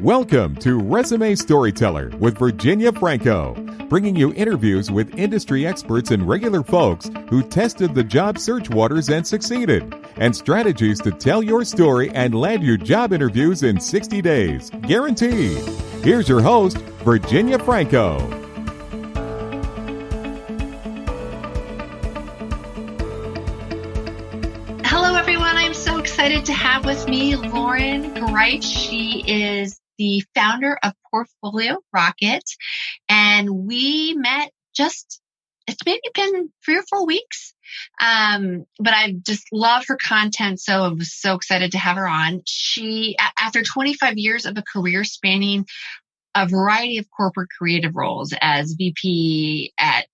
Welcome to Resume Storyteller with Virginia Franco, bringing you interviews with industry experts and regular folks who tested the job search waters and succeeded, and strategies to tell your story and land you job interviews in 60 days, guaranteed. Here's your host, Virginia Franco. Hello, everyone. I'm so excited to have with me Loren Greiff. She is the founder of Portfoliorocket, and we met it's maybe been 3 or 4 weeks. But I just love her content, so I was so excited to have her on. She, after 25 years of a career spanning a variety of corporate creative roles as VP at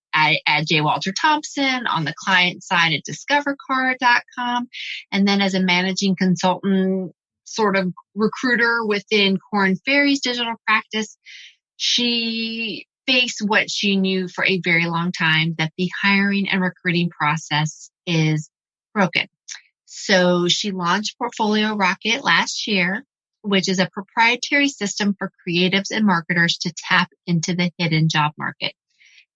J. Walter Thompson, on the client side at discovercar.com, and then as a managing consultant, sort of recruiter within Korn Ferry's digital practice, she faced what she knew for a very long time, that the hiring and recruiting process is broken. So she launched Portfoliorocket last year, which is a proprietary system for creatives and marketers to tap into the hidden job market.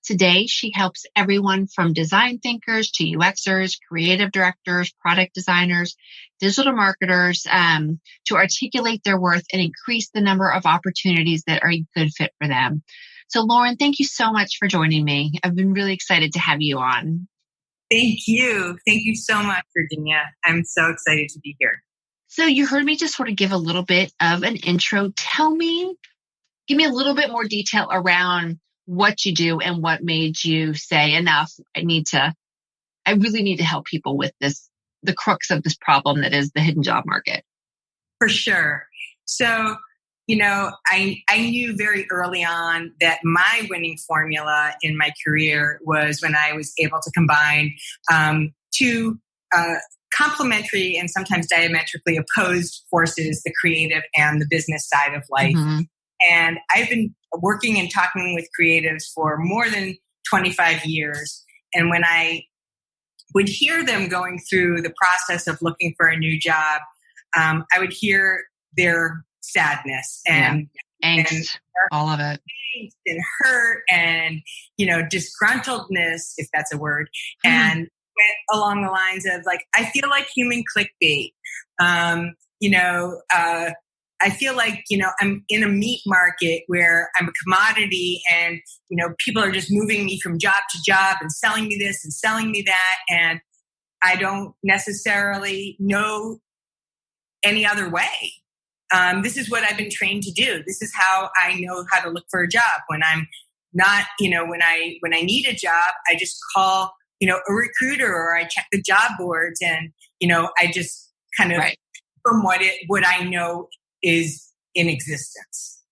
Today, she helps everyone from design thinkers to UXers, creative directors, product designers, digital marketers to articulate their worth and increase the number of opportunities that are a good fit for them. So, Loren, thank you so much for joining me. I've been really excited to have you on. Thank you. Thank you so much, Virginia. I'm so excited to be here. So you heard me just sort of give a little bit of an intro. Give me a little bit more detail around what you do and what made you say, enough, I really need to help people with this, the crux of this problem that is the hidden job market. For sure. So, I knew very early on that my winning formula in my career was when I was able to combine two complementary and sometimes diametrically opposed forces, the creative and the business side of life. Mm-hmm. And I've been working and talking with creatives for more than 25 years. And when I would hear them going through the process of looking for a new job, I would hear their sadness and angst, and all of it, angst and hurt and, disgruntledness, if that's a word. Mm-hmm. And went along the lines of I feel like human clickbait. I feel like, I'm in a meat market where I'm a commodity and, people are just moving me from job to job and selling me this and selling me that. And I don't necessarily know any other way. This is what I've been trained to do. This is how I know how to look for a job. When I'm not, when I need a job, I just call, a recruiter, or I check the job boards and, I just kind of from what I know is in existence.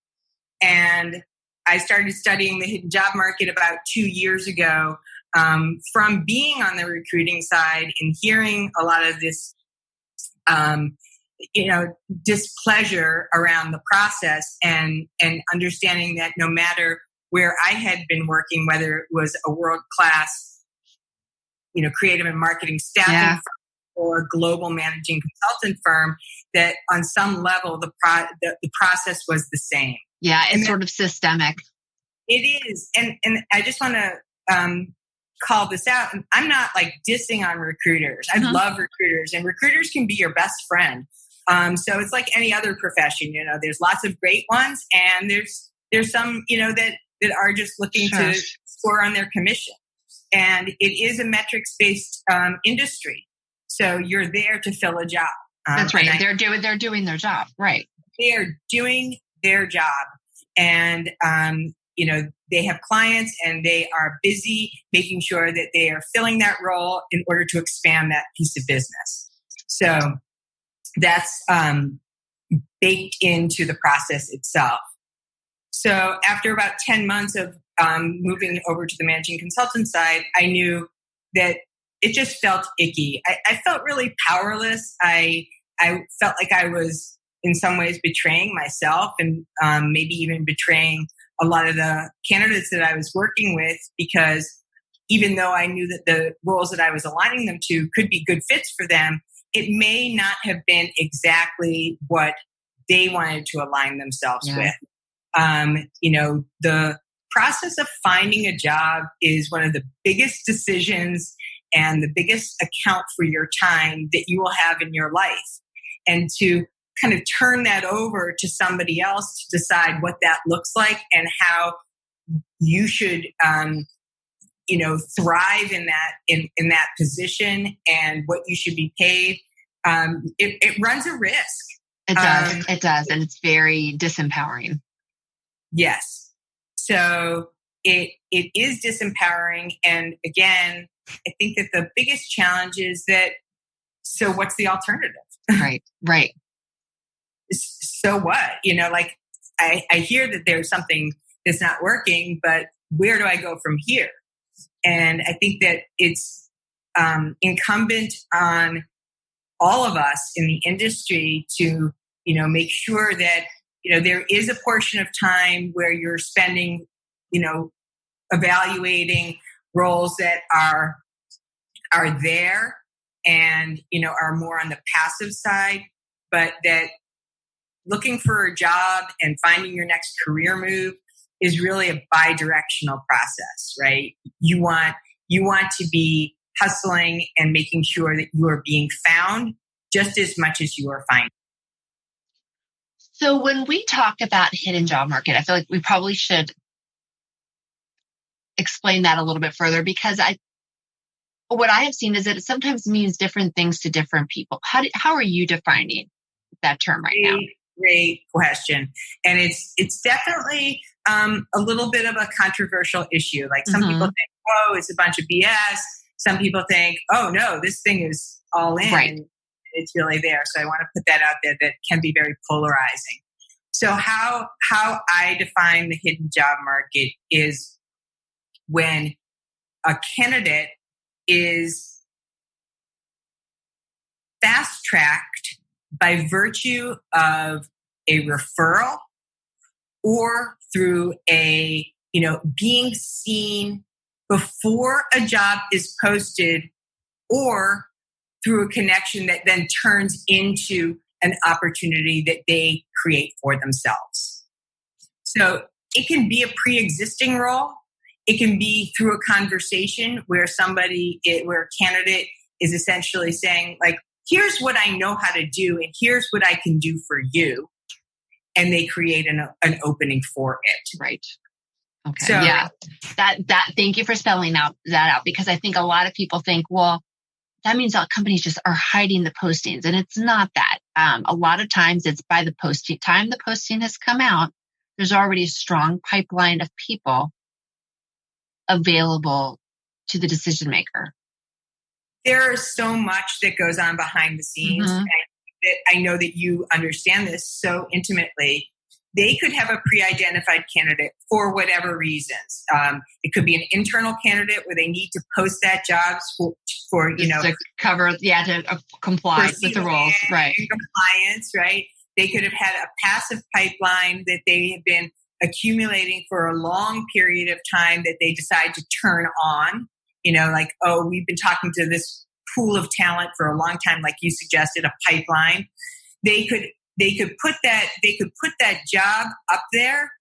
And I started studying the hidden job market about 2 years ago, from being on the recruiting side and hearing a lot of this, displeasure around the process and understanding that no matter where I had been working, whether it was a world-class, creative and marketing staffing firm or a global managing consultant firm, that on some level the process was the same. Yeah, it's sort of systemic. It is, and I just want to call this out. I'm not dissing on recruiters. I love recruiters, and recruiters can be your best friend. So it's like any other profession. There's lots of great ones, and there's some that are just looking to score on their commission. And it is a metrics-based industry. So you're there to fill a job. That's right. They're doing their job. Right. They're doing their job. And, they have clients and they are busy making sure that they are filling that role in order to expand that piece of business. So that's baked into the process itself. So after about 10 months of moving over to the managing consultant side, I knew that it just felt icky. I felt really powerless. I felt like I was in some ways betraying myself and maybe even betraying a lot of the candidates that I was working with, because even though I knew that the roles that I was aligning them to could be good fits for them, it may not have been exactly what they wanted to align themselves with. The process of finding a job is one of the biggest decisions and the biggest account for your time that you will have in your life. And to kind of turn that over to somebody else to decide what that looks like and how you should, thrive in that position and what you should be paid. It runs a risk. It does. And it's very disempowering. Yes. So it is disempowering. And again, I think that the biggest challenge is that, so what's the alternative? Right. So what? I hear that there's something that's not working, but where do I go from here? And I think that it's incumbent on all of us in the industry to, make sure that, there is a portion of time where you're spending, evaluating roles that are there and, are more on the passive side, but that looking for a job and finding your next career move is really a bi-directional process, right? You want to be hustling and making sure that you are being found just as much as you are finding. So when we talk about hidden job market, I feel like we probably should explain that a little bit further, because what I have seen is that it sometimes means different things to different people. How are you defining that term right now? Great question. And it's definitely a little bit of a controversial issue. Like some people think, oh, it's a bunch of BS. Some people think, oh no, this thing is all in. Right. It's really there. So I want to put that out there, that can be very polarizing. So how I define the hidden job market is when a candidate is fast-tracked by virtue of a referral or through being seen before a job is posted, or through a connection that then turns into an opportunity that they create for themselves. So it can be a pre-existing role. It can be through a conversation where where a candidate is essentially saying, like, here's what I know how to do and here's what I can do for you. And they create an opening for it. Right. Okay. So, yeah. That thank you for spelling that out, because I think a lot of people think, well, that means that companies just are hiding the postings, and it's not that. A lot of times it's by the time the posting has come out, there's already a strong pipeline of people available to the decision maker. There is so much that goes on behind the scenes. And I know that you understand this so intimately. They could have a pre-identified candidate for whatever reasons. It could be an internal candidate where they need to post that job for to cover, to comply with the roles, right? Compliance, right? They could have had a passive pipeline that they have been accumulating for a long period of time that they decide to turn on. Like, oh, we've been talking to this pool of talent for a long time, like you suggested, a pipeline. They could put that job up there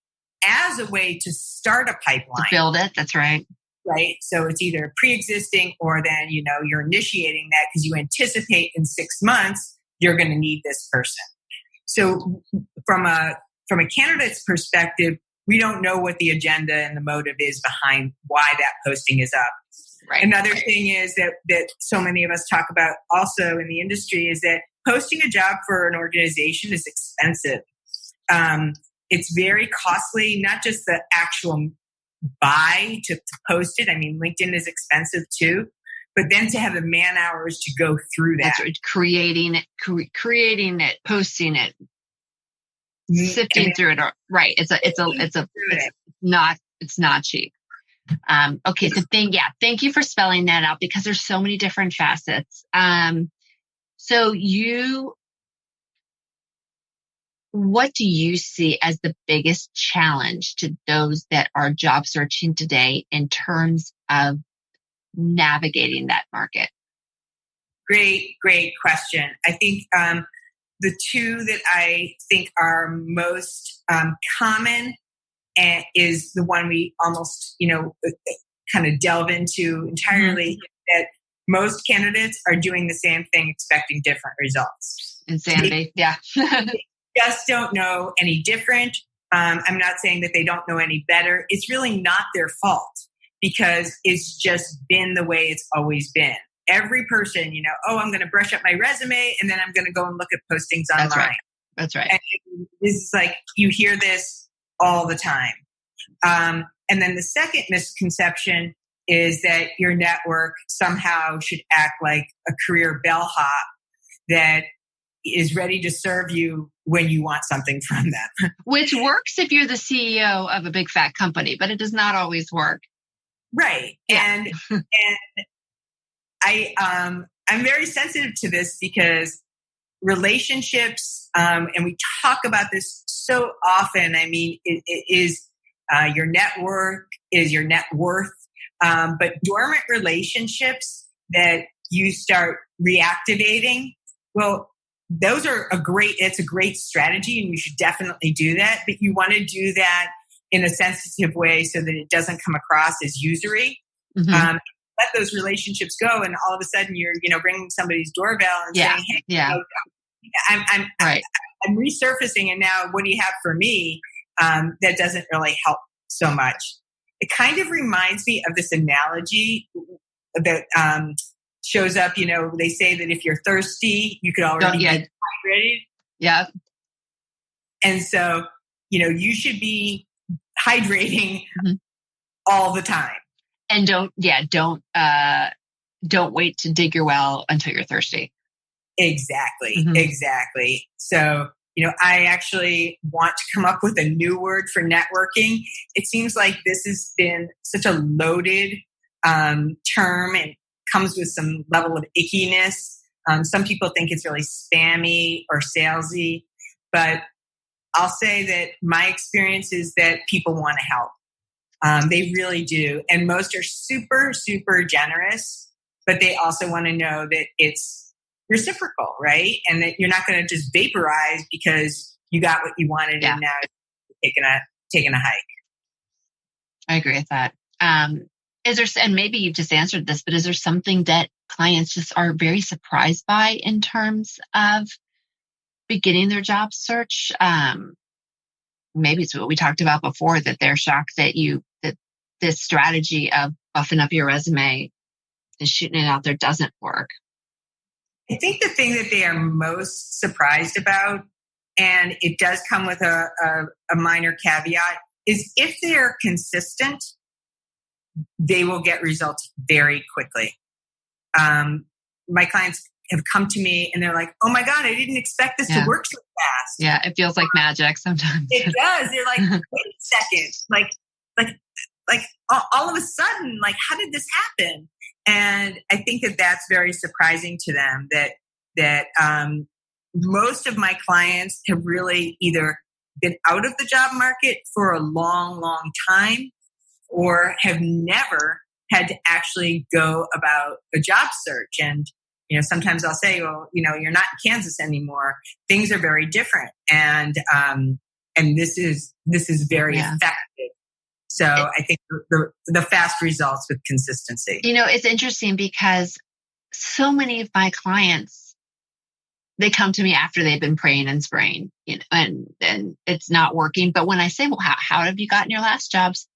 as a way to start a pipeline. To build it, that's right. Right. So it's either pre-existing or then, you're initiating that because you anticipate in 6 months you're going to need this person. So from a candidate's perspective, we don't know what the agenda and the motive is behind why that posting is up. Right. Another thing is that so many of us talk about also in the industry is that posting a job for an organization is expensive. It's very costly, not just the actual buy to post it. I mean, LinkedIn is expensive too, but then to have the man hours to go through that. That's creating it, posting it, sifting through it. Right. It's not cheap. Okay. So thank you for spelling that out, because there's so many different facets. So what do you see as the biggest challenge to those that are job searching today in terms of navigating that market? Great question. I think the two that I think are most common and is the one we almost, kind of delve into entirely, that most candidates are doing the same thing, expecting different results. Insanity. Yeah. They just don't know any different. I'm not saying that they don't know any better. It's really not their fault because it's just been the way it's always been. Every person, I'm going to brush up my resume and then I'm going to go and look at postings online. That's right. And this is like, you hear this all the time. And then the second misconception is that your network somehow should act like a career bellhop that is ready to serve you when you want something from them. Which works if you're the CEO of a big fat company, but it does not always work. Right. Yeah. And I'm very sensitive to this because relationships, and we talk about this so often. I mean, it is your network is your net worth. But dormant relationships that you start reactivating, well, it's a great strategy and you should definitely do that. But you want to do that in a sensitive way so that it doesn't come across as usury. Mm-hmm. Let those relationships go, and all of a sudden you're, ringing somebody's doorbell and saying, "Hey, I'm resurfacing, and now what do you have for me?" That doesn't really help so much. It kind of reminds me of this analogy that shows up. They say that if you're thirsty, you could already be hydrated. Yeah, and so you should be hydrating all the time. And don't wait to dig your well until you're thirsty. Exactly. Exactly. So, I actually want to come up with a new word for networking. It seems like this has been such a loaded term and comes with some level of ickiness. Some people think it's really spammy or salesy, but I'll say that my experience is that people want to help. They really do. And most are super, super generous, but they also want to know that it's reciprocal, right? And that you're not going to just vaporize because you got what you wanted and now you're taking a hike. I agree with that. Is there, and maybe you've just answered this, but is there something that clients just are very surprised by in terms of beginning their job search? Maybe it's what we talked about before, that they're shocked that this strategy of buffing up your resume and shooting it out there doesn't work. I think the thing that they are most surprised about, and it does come with a minor caveat, is if they're consistent, they will get results very quickly. My clients have come to me and they're like, "Oh my God, I didn't expect this to work so fast." Yeah, it feels like magic sometimes. It does. They're like, "Wait a second, like all of a sudden, like how did this happen?" And I think that that's very surprising to them. That most of my clients have really either been out of the job market for a long, long time, or have never had to actually go about a job search. And sometimes I'll say, "Well, you're not in Kansas anymore. Things are very different, and this is very effective." So I think the fast results with consistency. It's interesting because so many of my clients, they come to me after they've been praying and spraying, and it's not working. But when I say, "Well, how have you gotten your last jobs?"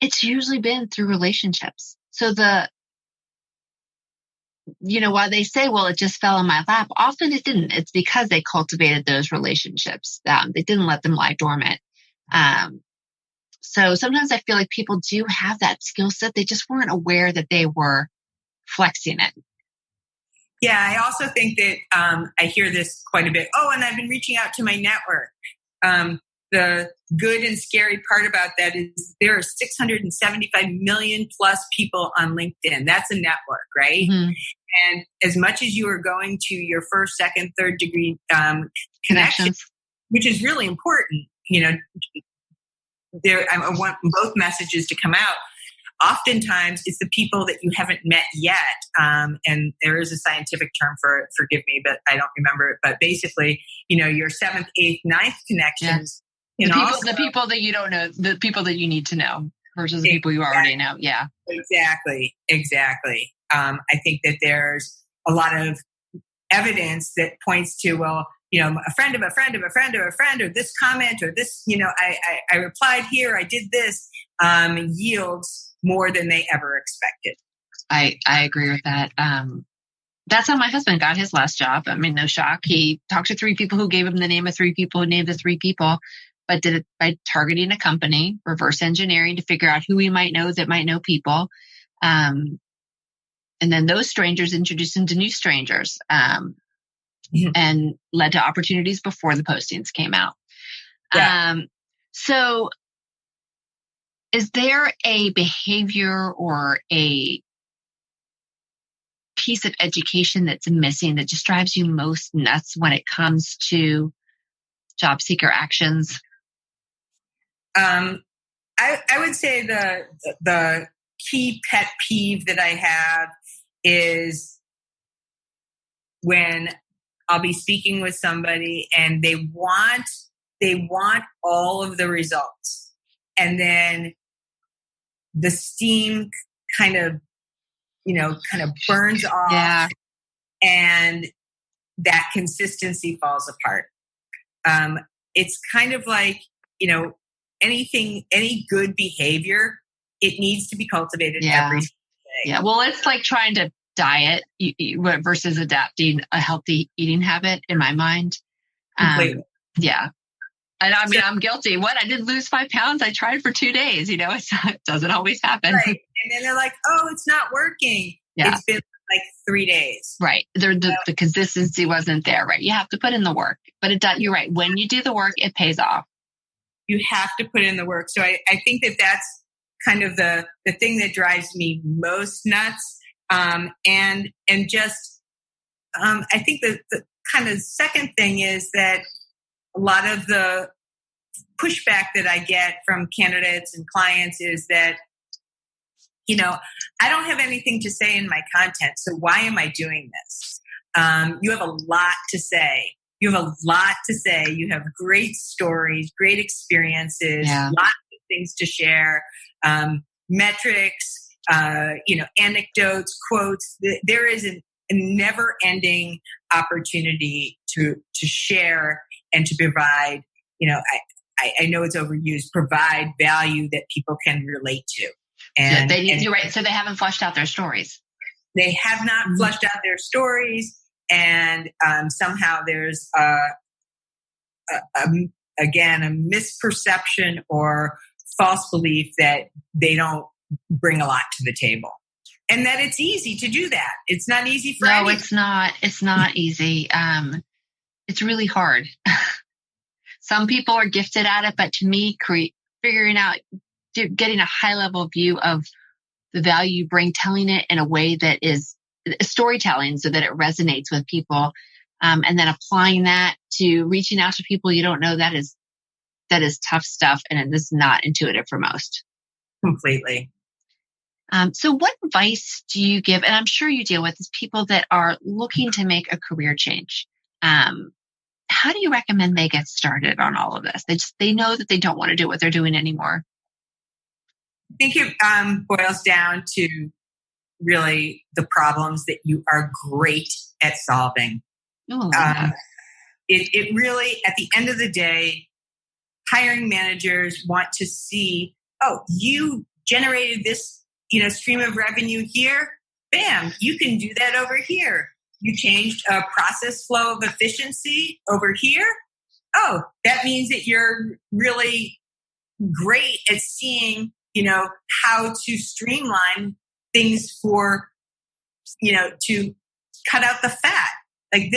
It's usually been through relationships. So while they say, "Well, it just fell in my lap," often it didn't. It's because they cultivated those relationships. They didn't let them lie dormant. So sometimes I feel like people do have that skill set. They just weren't aware that they were flexing it. Yeah, I also think that I hear this quite a bit. "Oh, and I've been reaching out to my network." The good and scary part about that is there are 675 million plus people on LinkedIn. That's a network, right? Mm-hmm. And as much as you are going to your first, second, third degree connections, which is really important, I want both messages to come out. oftentimes it's the people that you haven't met yet. And there is a scientific term for it, forgive me, but I don't remember it. But basically, your 7th, 8th, 9th connections. The people that you don't know, the people that you need to know versus the people you already know. Yeah. Exactly. I think that there's a lot of evidence that points to, well, a friend of a friend of a friend of a friend, or this comment, or this, I replied here, I did this, yields more than they ever expected. I agree with that. That's how my husband got his last job. I mean, no shock. He talked to 3 people who gave him the name of 3 people who named the 3 people, but did it by targeting a company, reverse engineering to figure out who he might know that might know people. And then those strangers introduced him to new strangers. And led to opportunities before the postings came out. Yeah. So is there a behavior or a piece of education that's missing that just drives you most nuts when it comes to job seeker actions? I would say the key pet peeve that I have is when I'll be speaking with somebody and they want all of the results, and then the steam kind of burns off, and that consistency falls apart. It's kind of like, any good behavior, it needs to be cultivated every day. Yeah. Well, it's like trying to diet versus adapting a healthy eating habit in my mind. Yeah. And I mean, I'm guilty. I did lose 5 pounds. I tried for 2 days. It doesn't always happen. Right. And then they're like, oh, it's not working. Yeah. It's been like 3 days. Right. The consistency wasn't there. Right. You have to put in the work, but you're right. When you do the work, it pays off. You have to put in the work. So I think that's kind of the thing that drives me most nuts. I think the kind of second thing is that a lot of the pushback that I get from candidates and clients is that, I don't have anything to say in my content, so why am I doing this? You have a lot to say. You have great stories, great experiences, lots of things to share, metrics, anecdotes, quotes. There is a never-ending opportunity to share and to provide, I know it's overused, provide value that people can relate to. And you're right. So they haven't fleshed out their stories. They have not fleshed out their stories. And somehow there's, again, a misperception or false belief that they don't bring a lot to the table. And that it's easy to do that. It's not easy for anyone. No, it's not. It's not easy. It's really hard. Some people are gifted at it, but to me, figuring out, getting a high level view of the value you bring, telling it in a way that is storytelling so that it resonates with people, and then applying that to reaching out to people you don't know, that is tough stuff, and it is not intuitive for most. Completely. So what advice do you give, and I'm sure you deal with, is people that are looking to make a career change? How do you recommend they get started on all of this? They know that they don't want to do what they're doing anymore. I think it boils down to really the problems that you are great at solving. It really, at the end of the day, hiring managers want to see, oh, you generated this, stream of revenue here. Bam, you can do that over here. You changed a process flow of efficiency over here. Oh, that means that you're really great at seeing, how to streamline things for, to cut out the fat. Like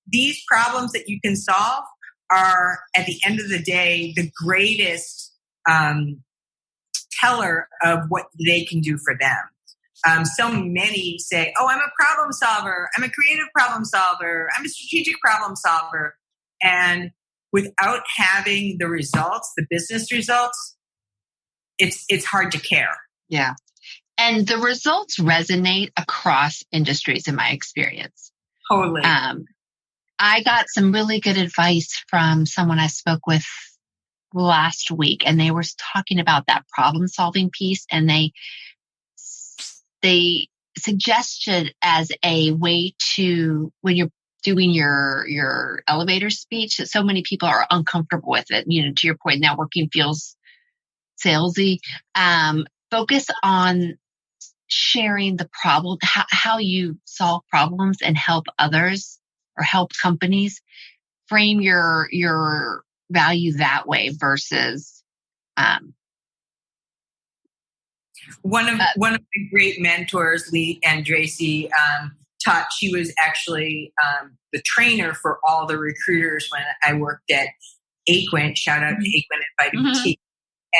these problems that you can solve are, at the end of the day, the greatest teller of what they can do for them. So many say, oh, I'm a problem solver. I'm a creative problem solver. I'm a strategic problem solver. And without having the results, the business results, it's hard to care. Yeah. And the results resonate across industries in my experience. Totally. I got some really good advice from someone I spoke with last week, and they were talking about that problem solving piece, and they suggested as a way to, when you're doing your elevator speech, that so many people are uncomfortable with it. To your point, networking feels salesy. Focus on sharing the problem, how you solve problems and help others or help companies. Frame your value that way versus one of my great mentors, Lee Andracy, taught. She was actually the trainer for all the recruiters when I worked at Aquint. Shout out to Aquint and Vitamin T.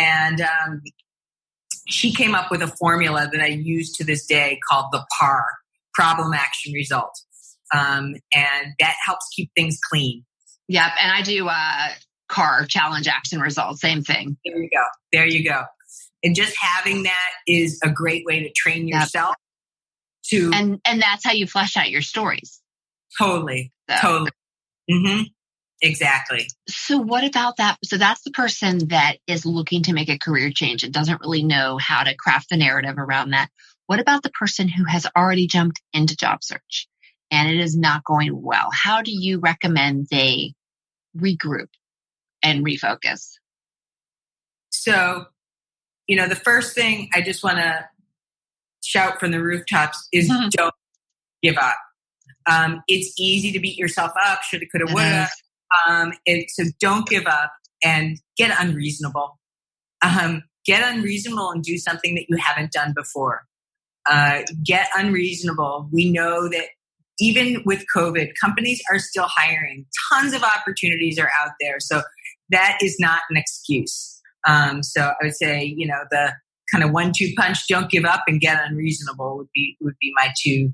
And she came up with a formula that I use to this day called the PAR, problem action result. And that helps keep things clean. Yep. And I do CAR, challenge action result, same thing. There you go. And just having that is a great way to train yourself to. And that's how you flesh out your stories. Totally. Mm-hmm. Exactly. So what about that? So that's the person that is looking to make a career change and doesn't really know how to craft the narrative around that. What about the person who has already jumped into job search and it is not going well? How do you recommend they regroup and refocus? So, the first thing I just want to shout from the rooftops is don't give up. It's easy to beat yourself up. Shoulda, coulda, woulda. So don't give up and get unreasonable. Get unreasonable and do something that you haven't done before. Get unreasonable. We know that even with COVID, companies are still hiring. Tons of opportunities are out there. So that is not an excuse. So I would say, the kind of 1-2 punch, don't give up and get unreasonable would be my two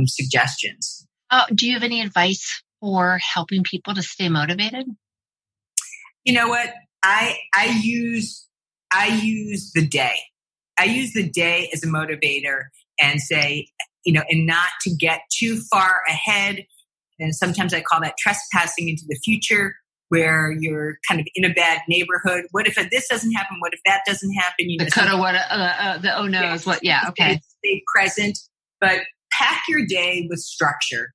suggestions. Do you have any advice for helping people to stay motivated? You know what? I use the day. I use the day as a motivator and say, and not to get too far ahead. And sometimes I call that trespassing into the future, where you're kind of in a bad neighborhood. What if this doesn't happen? What if that doesn't happen? The coulda, woulda, the oh no's. What? Yeah, okay. Stay present, but pack your day with structure.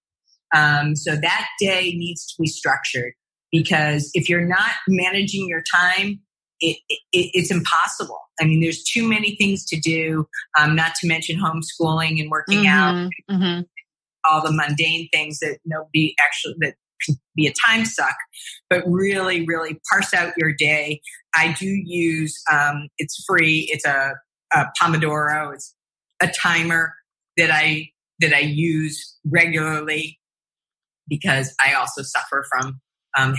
So that day needs to be structured, because if you're not managing your time, it's impossible. I mean, there's too many things to do, not to mention homeschooling and working out, all the mundane things that that can be a time suck, but really, really parse out your day. I do use, it's free. It's a Pomodoro. It's a timer that I use regularly, because I also suffer from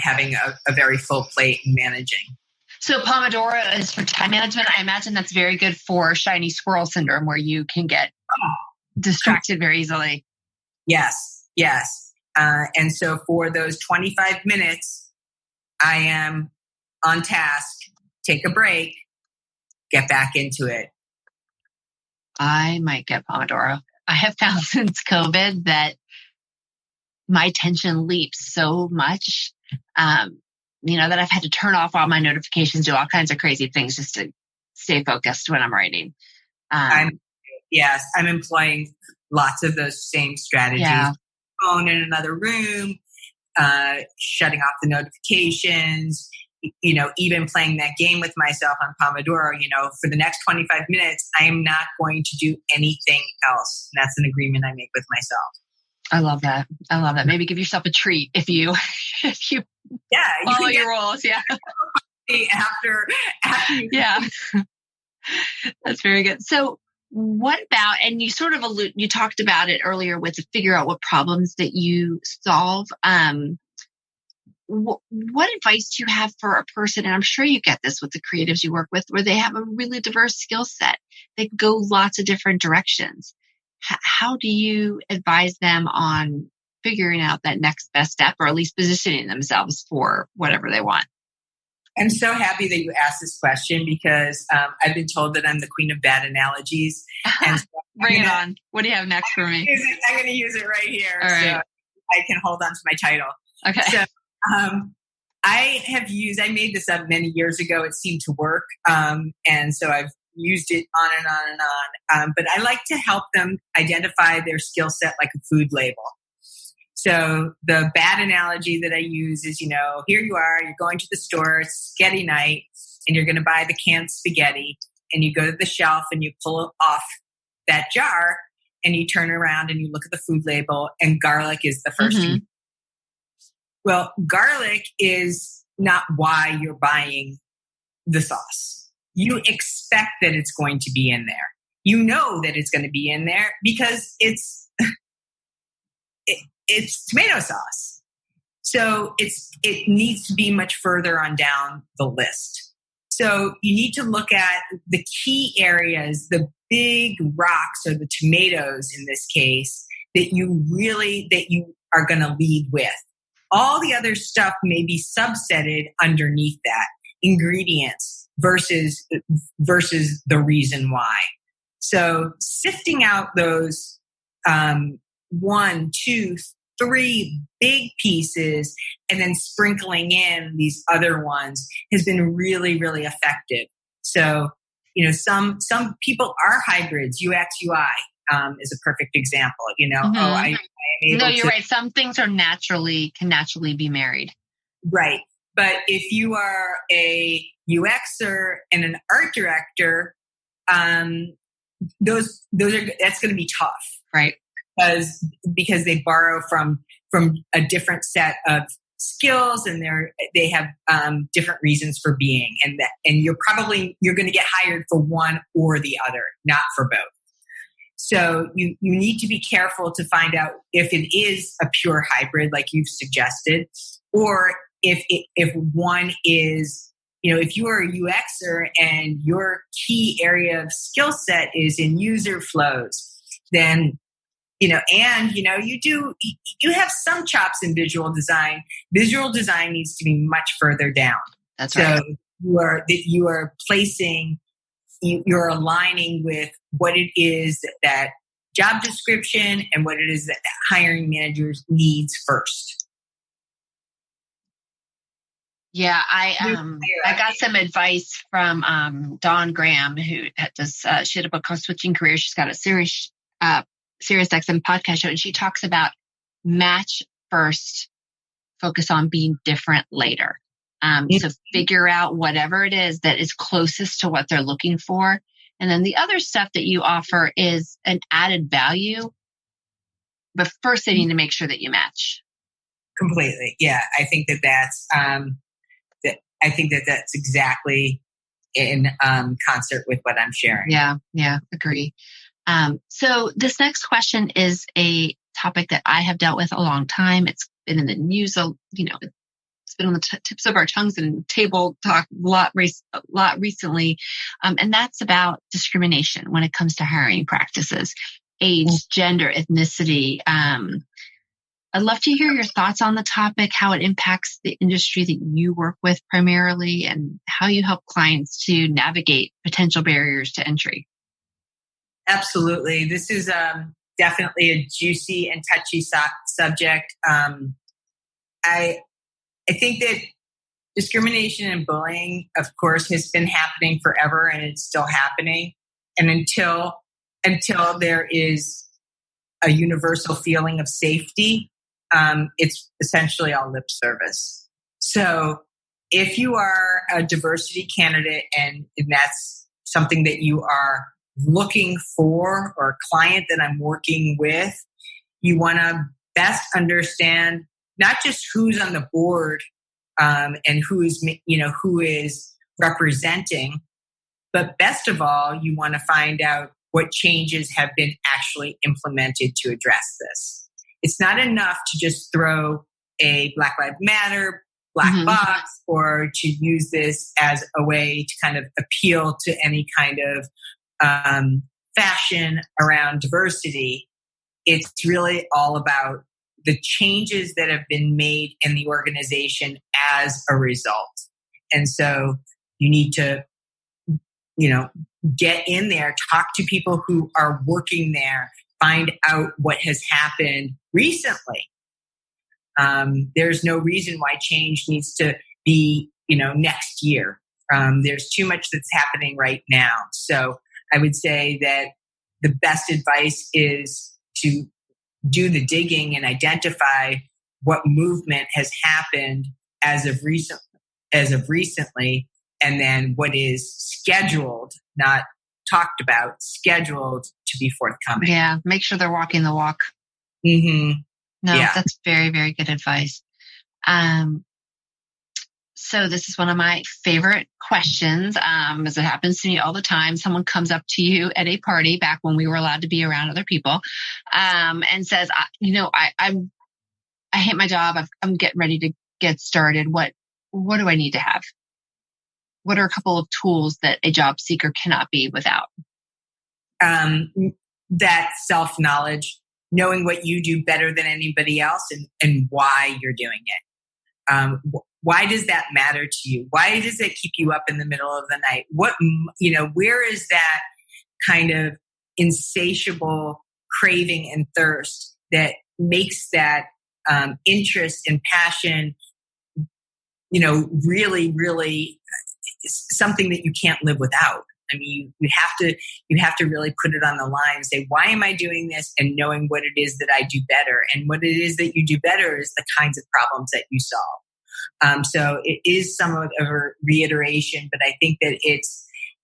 having a very full plate and managing. So Pomodoro is for time management. I imagine that's very good for shiny squirrel syndrome, where you can get distracted very easily. Yes. And so for those 25 minutes, I am on task, take a break, get back into it. I might get Pomodoro. I have found since COVID that my attention leaps so much, that I've had to turn off all my notifications, do all kinds of crazy things just to stay focused when I'm writing. I'm employing lots of those same strategies. Yeah. Phone in another room, shutting off the notifications, even playing that game with myself on Pomodoro, for the next 25 minutes, I am not going to do anything else. And that's an agreement I make with myself. I love that. Maybe give yourself a treat if you follow your rules. Yeah. After yeah. That's very good. So what about, and you sort of you talked about it earlier with figure out what problems that you solve. What advice do you have for a person? And I'm sure you get this with the creatives you work with, where they have a really diverse skill set. They go lots of different directions. How do you advise them on figuring out that next best step, or at least positioning themselves for whatever they want? I'm so happy that you asked this question because I've been told that I'm the queen of bad analogies. And so Bring it on. What do you have next for me? I'm going to use it right here. All right. So I can hold on to my title. Okay. So I made this up many years ago. It seemed to work. And so I've used it on and on and on. But I like to help them identify their skill set like a food label. So the bad analogy that I use is, here you are, you're going to the store, it's spaghetti night, and you're going to buy the canned spaghetti, and you go to the shelf and you pull off that jar and you turn around and you look at the food label, and garlic is the first thing. Well, garlic is not why you're buying the sauce. You expect that it's going to be in there. You know that it's going to be in there because it's tomato sauce. So it needs to be much further on down the list. So you need to look at the key areas, the big rocks or the tomatoes in this case, that you are going to lead with. All the other stuff may be subsetted underneath that, ingredients versus the reason why. So sifting out those 1, 2, 3 big pieces and then sprinkling in these other ones has been really, really effective. So, some people are hybrids. UX, UI is a perfect example. I am able you're right. Some things can naturally be married. Right. But if you are a UXer and an art director, that's going to be tough. Right. Because they borrow from a different set of skills, and they have different reasons for being, and you're going to get hired for one or the other, not for both. So you need to be careful to find out if it is a pure hybrid, like you've suggested, or if one is, if you are a UXer and your key area of skill set is in user flows, then you have some chops in visual design. Visual design needs to be much further down. That's right. So you're aligning with what it is that job description and what it is that hiring managers needs first. Yeah, I got some advice from Dawn Graham, who does she had a book called Switching Careers. She's got a SiriusXM podcast show, and she talks about match first, focus on being different later. So figure out whatever it is that is closest to what they're looking for. And then the other stuff that you offer is an added value. But first they need to make sure that you match. Completely. Yeah. I think that's exactly in concert with what I'm sharing. Yeah. Agree. So this next question is a topic that I have dealt with a long time. It's been in the news, it's been on the tips of our tongues and table talk a lot recently. And that's about discrimination when it comes to hiring practices, age, gender, ethnicity. I'd love to hear your thoughts on the topic, how it impacts the industry that you work with primarily, and how you help clients to navigate potential barriers to entry. Absolutely. This is definitely a juicy and touchy subject. I think that discrimination and bullying, of course, has been happening forever, and it's still happening. And until there is a universal feeling of safety, it's essentially all lip service. So if you are a diversity candidate and that's something that you are looking for, or a client that I'm working with, you want to best understand not just who's on the board and who is representing, but best of all, you want to find out what changes have been actually implemented to address this. It's not enough to just throw a Black Lives Matter black box, or to use this as a way to kind of appeal to any kind of fashion around diversity. It's really all about the changes that have been made in the organization as a result. And so you need to, get in there, talk to people who are working there, find out what has happened recently. There's no reason why change needs to be, next year. There's too much that's happening right now. So I would say that the best advice is to do the digging and identify what movement has happened as of recently, and then what is scheduled, not talked about, scheduled to be forthcoming. Yeah, make sure they're walking the walk. Mm-hmm. No, that's very, very good advice. So this is one of my favorite questions, as it happens to me all the time. Someone comes up to you at a party back when we were allowed to be around other people, and says, I hate my job. I'm getting ready to get started. What do I need to have? What are a couple of tools that a job seeker cannot be without? That self-knowledge, knowing what you do better than anybody else and why you're doing it. Why does that matter to you? Why does it keep you up in the middle of the night? Where is that kind of insatiable craving and thirst that makes that interest and passion, really, really something that you can't live without? I mean, you have to really put it on the line and say, why am I doing this? And knowing what it is that I do better, and what it is that you do better is the kinds of problems that you solve. So it is somewhat of a reiteration, but I think that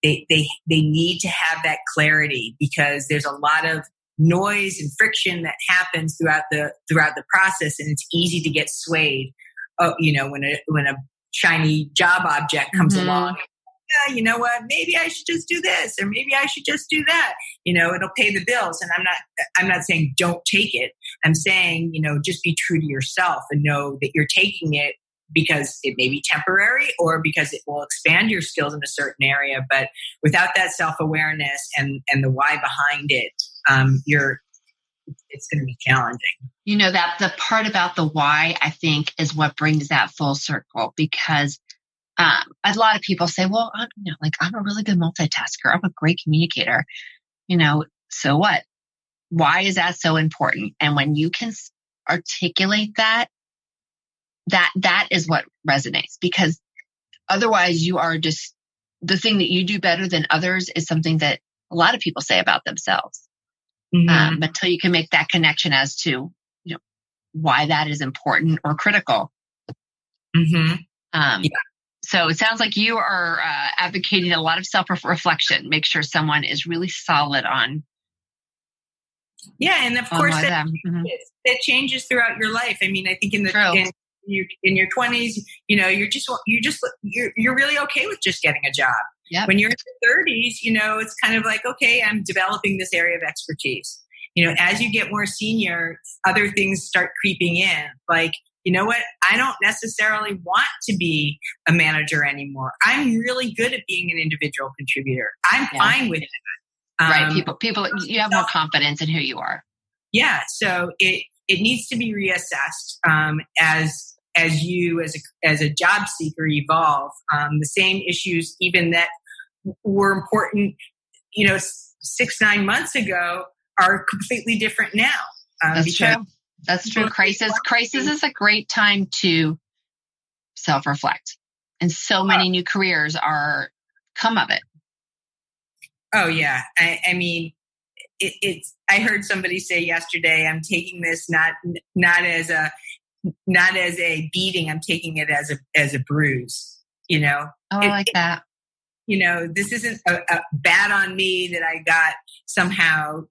they need to have that clarity, because there's a lot of noise and friction that happens throughout the process, and it's easy to get swayed. When a shiny job object comes along. Yeah, you know what? Maybe I should just do this, or maybe I should just do that. It'll pay the bills. And I'm not saying don't take it. I'm saying, just be true to yourself and know that you're taking it because it may be temporary or because it will expand your skills in a certain area. But without that self-awareness and the why behind it, it's going to be challenging. That the part about the why, I think, is what brings that full circle, because a lot of people say, well, I'm a really good multitasker. I'm a great communicator. So what? Why is that so important? And when you can articulate that is what resonates, because otherwise you are just, the thing that you do better than others is something that a lot of people say about themselves. Mm-hmm. Until you can make that connection as to, why that is important or critical. Mm-hmm. So it sounds like you are advocating a lot of self-reflection. Make sure someone is really solid on. Yeah, and of course that changes throughout your life. I mean, I think in your 20s, you're really okay with just getting a job. Yep. When you're in your 30s, it's kind of like, okay, I'm developing this area of expertise. As you get more senior, other things start creeping in. Like, you know what? I don't necessarily want to be a manager anymore. I'm really good at being an individual contributor. I'm fine with it. Right. People, you have more confidence in who you are. Yeah. So it needs to be reassessed as you as a job seeker evolve. The same issues even that were important, 6-9 months ago are completely different now. That's true. That's true. Crisis is a great time to self-reflect, and so many new careers come of it. Oh yeah. I mean, I heard somebody say yesterday, I'm taking this not as a beating. I'm taking it as a bruise, Oh, I like that. This isn't a bad on me that I got somehow,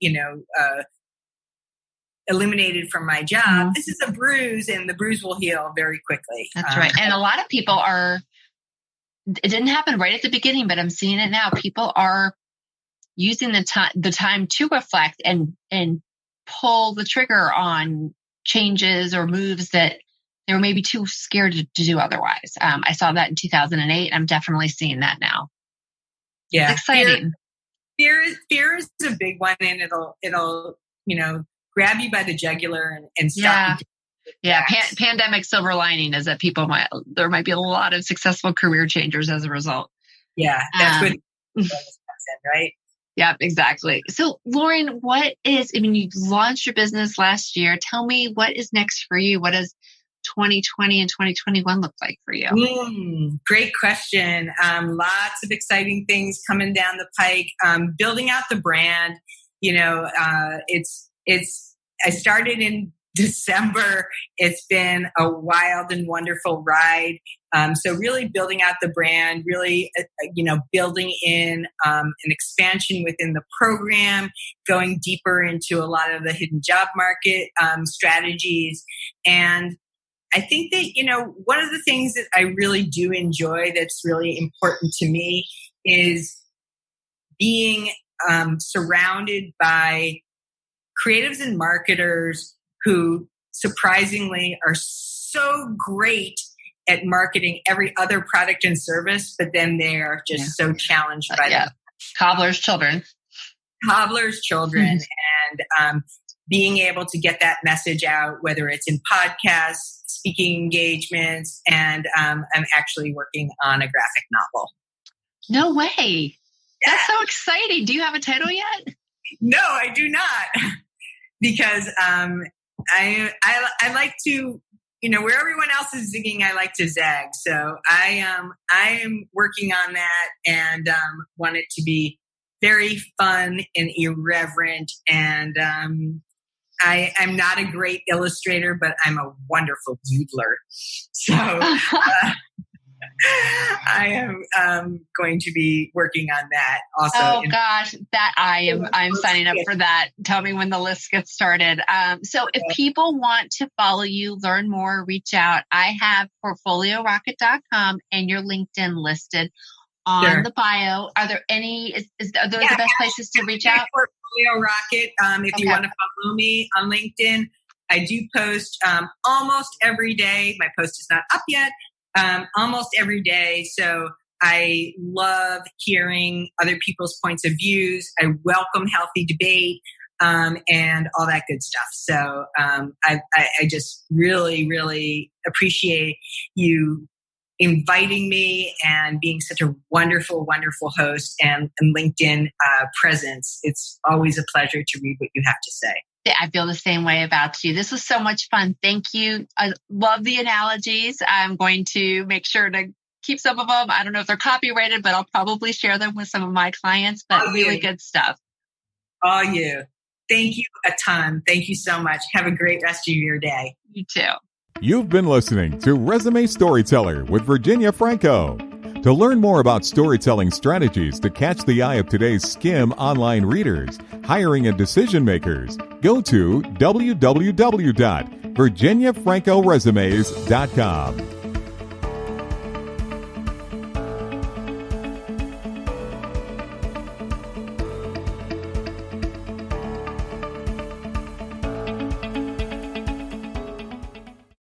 eliminated from my job. Mm-hmm. This is a bruise, and the bruise will heal very quickly. That's right. And a lot of people it didn't happen right at the beginning, but I'm seeing it now. People are using the time to reflect and pull the trigger on changes or moves that they were maybe too scared to do otherwise. I saw that in 2008. I'm definitely seeing that now. Yeah. It's exciting. Fear is a big one, and it'll grab you by the jugular and stop you. Yeah. Pandemic silver lining is that there might be a lot of successful career changers as a result. Yeah. That's what right? Yeah, exactly. So Loren, you launched your business last year. Tell me what is next for you? What does 2020 and 2021 look like for you? Great question. Lots of exciting things coming down the pike. Building out the brand. I started in December. It's been a wild and wonderful ride. So really building out the brand, really, building in an expansion within the program, going deeper into a lot of the hidden job market strategies. And I think that, one of the things that I really do enjoy that's really important to me is being surrounded by creatives and marketers who surprisingly are so great at marketing every other product and service, but then they are just so challenged by them. Cobbler's children. And being able to get that message out, whether it's in podcasts, speaking engagements, and I'm actually working on a graphic novel. No way. Yeah. That's so exciting. Do you have a title yet? No, I do not. Because I like to, where everyone else is zigging, I like to zag. So I am working on that and want it to be very fun and irreverent. And I'm not a great illustrator, but I'm a wonderful doodler. So I am going to be working on that also. Oh gosh, I'm signing up for that. Tell me when the list gets started. So if people want to follow you, learn more, reach out, I have Portfoliorocket.com and your LinkedIn listed on the bio. Are there any, are those the best places to reach out? Portfoliorocket. If you want to follow me on LinkedIn, I do post almost every day. My post is not up yet. Almost every day. So I love hearing other people's points of views. I welcome healthy debate and all that good stuff. So I just really, really appreciate you inviting me and being such a wonderful, wonderful host and LinkedIn presence. It's always a pleasure to read what you have to say. I feel the same way about you. This was so much fun. Thank you. I love the analogies. I'm going to make sure to keep some of them. I don't know if they're copyrighted, but I'll probably share them with some of my clients, but really good stuff. All you. Thank you a ton. Thank you so much. Have a great rest of your day. You too. You've been listening to Resume Storyteller with Virginia Franco. To learn more about storytelling strategies to catch the eye of today's skim online readers, hiring and decision makers, go to www.virginiafrancoresumes.com.